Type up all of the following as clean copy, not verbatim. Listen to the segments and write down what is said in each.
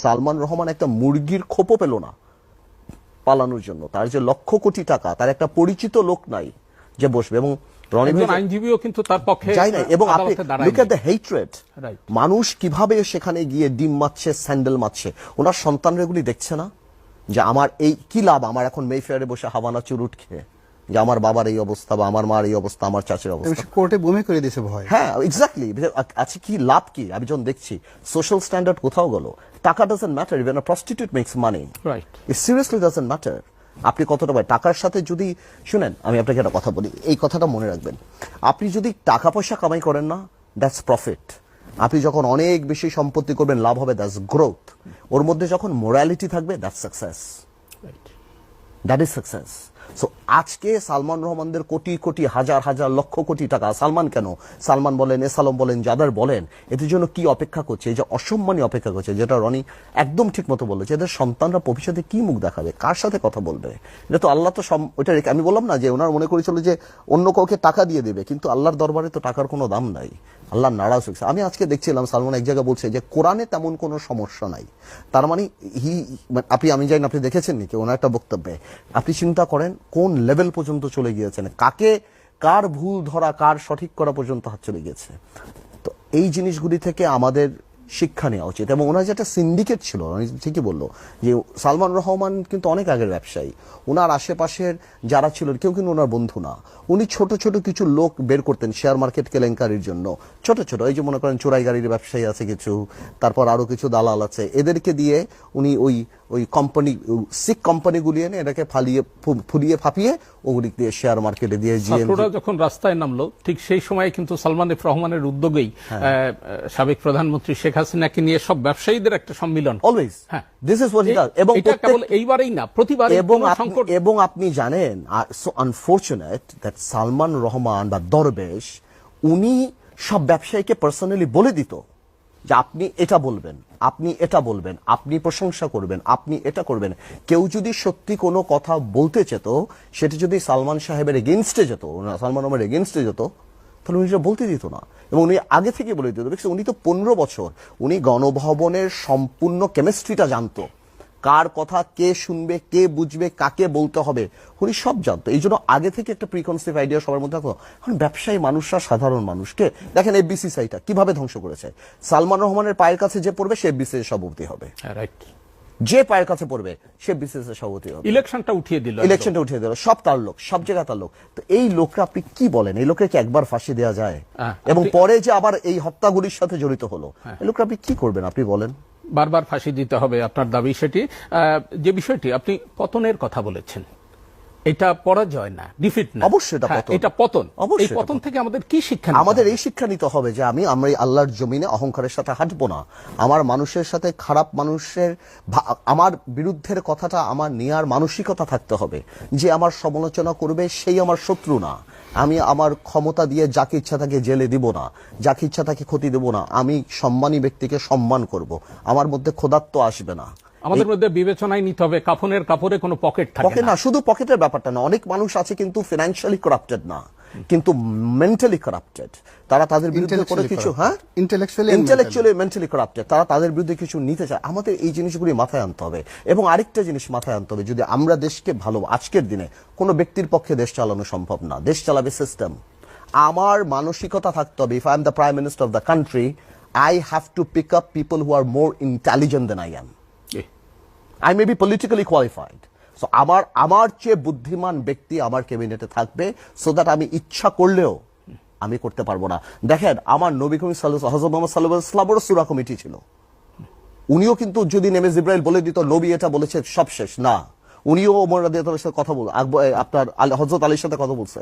সালমান রহমান একটা মুরগির খোপও পেল না পালানোর জন্য। তার যে লক্ষ কোটি টাকা, তার একটা পরিচিত লোক নাই যে বসবে। এবং আইনজীবীও কিন্তু তার পক্ষে যাই নাই। এবং আপনি লুক এট দ্য হেট্রেড, মানুষ কিভাবে সেখানে গিয়ে ডিম মারছে, স্যান্ডেল মারছে। ওনার সন্তানরা এগুলি দেখছে না যে আমার এই কি লাভ, আমার এখন মেফেয়ারে বসে হাবানা চুরুট খেয়ে, যে আমার বাবার এই অবস্থা বা আমার মার এই অবস্থা, আমার চাচের অবস্থা, কোর্টে বমি করে দিয়েছে ভয়। হ্যাঁ, এক্স্যাক্টলি। আছে কি লাভ কি? আমি যখন দেখছি সোশ্যাল স্ট্যান্ডার্ড কোথাও গেল, টাকা doesn't matter, even a prostitute makes money, right? It seriously doesn't matter আপনি কতটা পায়। টাকার সাথে যদি শুনেন, আমি আপনাকে একটা কথা বলি, এই কথাটা মনে রাখবেন। আপনি যদি টাকা পয়সা কামাই করেন না, দ্যাটস প্রফিট। আপনি যখন অনেক বেশি সম্পত্তি করবেন, লাভ হবে, দ্যাটস গ্রোথ। ওর মধ্যে যখন মোরালিটি থাকবে, that's success, that is success. So আজকে সালমান রহমানদের কোটি কোটি, হাজার হাজার, লক্ষ কোটি টাকা, সালমান কেন, সালমান বলেন, এসালম বলেন, যাদের বলেন, এদের জন্য কি অপেক্ষা করছে? এই যে অসম্মানী অপেক্ষা করছে, যেটা রনি একদম ঠিক মতো বললো, যে এদের সন্তানরা ভবিষ্যতে কি মুখ দেখাবে, কার সাথে কথা বলবে? এটা তো আল্লাহ তো ওইটা রেখে, আমি বললাম না যে ওনার মনে করেছিল যে অন্য কাউকে টাকা দিয়ে দেবে, কিন্তু আল্লাহর দরবারে তো টাকার কোনো দাম নাই, আল্লাহ নারাজ হয়েছে। আমি আজকে দেখছিলাম সালমান এক জায়গায় বলছে যে কোরআনে তেমন কোনো সমস্যা নাই। তার মানে আমি জানি আপনি দেখেছেন নাকি ওনার একটা বক্তব্যে, আপনি চিন্তা করেন কোন লেভেল পর্যন্ত চলে গিয়েছেন, কার ভুল ধরা, কার সঠিক করা পর্যন্ত হাত চলে গিয়েছে। তো এই জিনিসগুলি থেকে আমাদের শিক্ষা নেওয়া উচিত। এবং ওনার যেটা সিন্ডিকেট ছিল, ঠিকই বললো যে সালমান রহমান কিন্তু অনেক আগের ব্যবসায়ী, ওনার আশেপাশের যারা ছিল কেউ কিন্তু ওনার বন্ধু না। উনি ছোট ছোট কিছু লোক বের করতেন শেয়ার মার্কেট কেলেঙ্কারির জন্য, ছোট ছোট, এই যে মনে করেন চোরাই গাড়ির ব্যবসায়ী আছে কিছু, তারপর আরো কিছু দালাল আছে, এদেরকে দিয়ে উনি ওই কোম্পানি, সিক কোম্পানিগুলি এনে এটাকে ফুলিয়ে ফাঁপিয়ে ওগুলি দিয়ে শেয়ার মার্কেটে দিয়ে ছাত্ররা যখন রাস্তায় নামলো, ঠিক সেই সময় কিন্তু সালমান এফ রহমানের উদ্যোগেই সাবেক প্রধানমন্ত্রী শেখ হাসিনাকে নিয়ে সব ব্যবসায়ীদের একটা সম্মিলন, always, this is what he does. এবং এটা কেবল এইবারেই না, প্রতিবারই সংকট। এবং আপনি জানেন, so unfortunate that Salman Rahman বা দরবেশ, উনি সব ব্যবসায়ীকে পার্সোনালি বলে দিত যে আপনি এটা বলবেন, আপনি এটা বলবেন, আপনি প্রশংসা করবেন, আপনি এটা করবেন। কেউ যদি সত্যি কোনো কথা বলতে চেত, সেটা যদি সালমান সাহেবের এগেনস্টে যেত, সালমান রহমানের এগেনস্টে যেত, তাহলে উনি সেটা বলতে দিত না। এবং উনি আগে থেকে বলে দিত। উনি তো 15 বছর উনি গণভবনের সম্পূর্ণ কেমিস্ট্রিটা জানতো, কার কথা কে শুনবে, কে বুঝবে, কাকে বলতে হবে, উনি সব জানতো। এই জন্য আগে থেকে একটা প্রিকনসিভ আইডিয়া সবার মধ্যে থাকতো। এখন ব্যবসায়ী মানুষরা সাধারণ মানুষকে দেখেন, এফবিসিসিআইটা কিভাবে ধ্বংস করেছে। সালমান রহমানের পায়ের কাছে যে পড়বে সে এফবিসিসির সভাপতি হবে, রাইট? যে পায়ের কাছে পড়বে সে বিসিসির সভাপতি হবে। ইলেকশনটা উঠিয়ে দিল, সব তার লোক, সব জায়গায় তার লোক। তো এই লোকরা আপনি কি বলেন, এই লোককে কি একবার ফাঁসি দেওয়া যায়? এবং পরে যে আবার এই হত্যাগুলির সাথে জড়িত হলো, এই লোকরা আপনি কি করবেন? আপনি বলেন, বারবার ফাঁসি দিতে হবে, আপনার দাবি সেটি। যে বিষয়টি আপনি পতনের কথা বলেছেন, এটা পরাজয় না, ডিফিট না, অবশ্যই এটা পতন। এই পতন থেকে আমাদের কি শিক্ষা? আমাদের এই শিক্ষা নিতে হবে যে আমরা আল্লাহর জমিনে অহংকারের সাথে হাঁটবো না। আমার মানুষের সাথে, খারাপ মানুষের, আমার বিরুদ্ধের কথাটা আমার নেয়ার মানসিকতা থাকতে হবে, যে আমার সমালোচনা করবে সেই আমার শত্রু না। আমি আমার ক্ষমতা দিয়ে যাকে ইচ্ছা তাকে জেলে দিব না, যাকে ইচ্ছা তাকে ক্ষতি দেব না। আমি সম্মানী ব্যক্তিকে সম্মান করব, আমার মধ্যে খোদাত্ব আসবে না। আমাদের মধ্যে বিবেচনায় নিতে হবে, কাফনের কাপড়ে কোনো পকেট থাকে না। শুধু পকেটের ব্যাপারটা না, অনেক মানুষ আছে কিন্তু ফিনান্সিয়ালি কারাপ্টেড না, কিন্তু মেন্টালি কারাপ্টেড। তারা তাদের বিরুদ্ধে করে কিছু, ইন্টেলেকচুয়ালি মেন্টালি কারাপ্টেড, তারা তাদের বিরুদ্ধে কিছু নিতে চায়। আমাদের এই জিনিসগুলি মাথায় আনতে হবে। এবং আরেকটা জিনিস মাথায় আনতে হবে, যদি আমরা দেশকে ভালো, আজকের দিনে কোনো ব্যক্তির পক্ষে দেশ চালানো সম্ভব না, দেশ চালাবে সিস্টেম। আমার মানসিকতা থাকতে হবে, if I am the prime minister of the country, I have to pick up people who are more intelligent than I am. I may be politically qualified. So আমার চেয়ে বুদ্ধিমান ব্যক্তি আমার ক্যাবিনেটে থাকবে, সো দ্যাট আমি ইচ্ছা করলেও আমি করতে পারবো না। দেখেন, আমার নবী করিম হযরত মুহাম্মদ সাল্লাল্লাহু আলাইহি ওয়াসাল্লামের সূরা কমিটি ছিল, উনিও কিন্তু যদি নেমে জিবরাইল বলে দিত নবী এটা বলেছে সব শেষ না, উনিও ওমর রাদিয়াল্লাহু আনহুর সাথে কথা বল, আপনার হযরত আলীর সাথে কথা বলছে,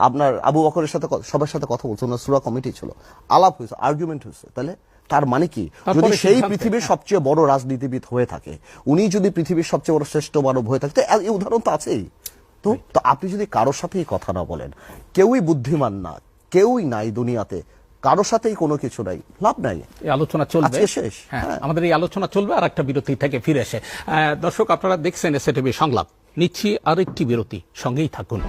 আপনার আবু বকরের সাথে, সবার সাথে কথা বলছে, ওনার সূরা কমিটি ছিল, আলাপ হয়েছে, আর্গুমেন্ট হয়েছে। তাহলে তার মানে কি, যদি সেই পৃথিবীর সবচেয়ে বড় রাজনীতিবিদ হয়ে থাকে, উনি যদি পৃথিবীর সবচেয়ে বড় শ্রেষ্ঠ মানব হয়ে থাকে, এই উদাহরণ তো আছেই। তো আপনি যদি কারোর সাথেই কথা না বলেন, কেউই বুদ্ধিমান না, কেউই নাই দুনিয়াতে, কারোর সাথেই কোনো কিছু নাই, লাভ নাই। এই আলোচনা চলবে, শেষ। আমাদের এই আলোচনা চলবে আর একটা বিরতি থেকে ফিরে এসে। দর্শক, আপনারা দেখছেন এসএটিভি সংলাপ, নিচ্ছি আরেকটি বিরতি, সঙ্গেই থাকুন।